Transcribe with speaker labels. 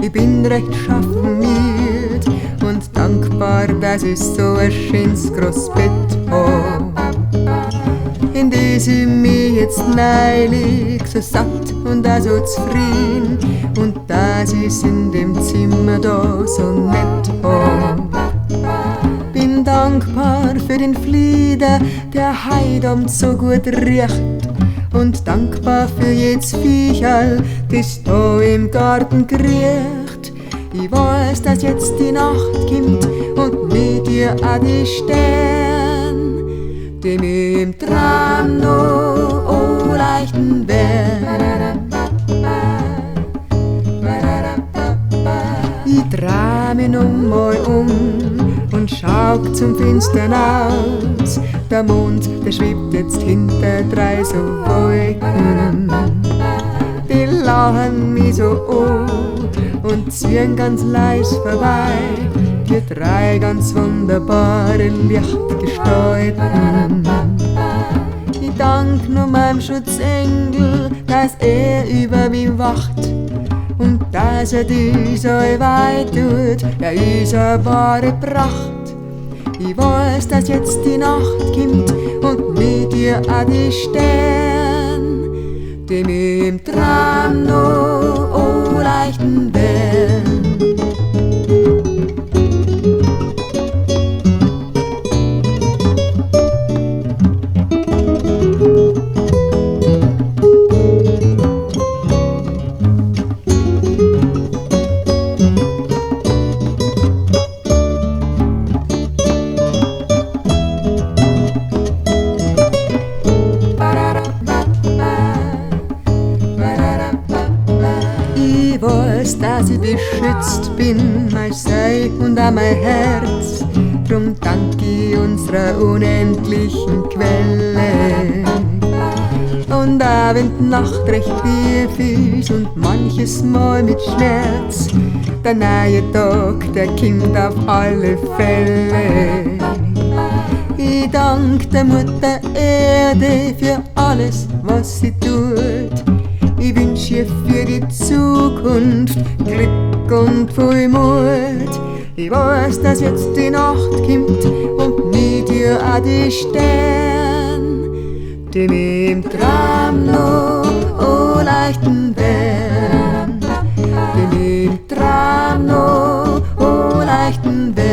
Speaker 1: Ich bin recht schaffenmüd und dankbar, dass ich so ein schönes großes Bett hab, in das ich mich jetzt neilig so satt und auch so zufrieden und dass ich's in dem Zimmer da so nett hab. Bin dankbar für den Flieder, der heut so gut riecht, und dankbar für jedes Viecherl, das da im Garten kriecht. Ich weiß, dass jetzt die Nacht kommt und mit ihr auch die Stern, die mir im Traum noch anleuchten werden. Ich dreh mich noch mal und schau zum Fenster aus. Der Mond, der schwebt jetzt hinter 3 so Wolken. Die lachen mich so an und ziehen ganz leis vorbei. Die 3 ganz wunderbare Lichtgestalten. Ich dank nur meinem Schutzengel, dass er über mich wacht und dass er dies allweil tut, der ist eine wahre Pracht. Ich weiß, dass jetzt die Nacht kommt und mit ihr auch die Sterne, die mir im Traum noch anleuchten werden. Dass ich beschützt bin, mein Sei und auch mein Herz. Drum danke ich unserer unendlichen Quelle. Und auch wenn die Nacht recht tief ist und manches Mal mit Schmerz, der neue Tag, der kommt auf alle Fälle. Ich danke der Mutter Erde für alles, was sie tut. Ich wünsch ihr für die Zukunft Glück und viel Mut. Ich weiß, dass jetzt die Nacht kommt und mit ihr auch die Sterne, die mir im Traum noch anleuchten werden, die mir im Traum noch anleuchten werden.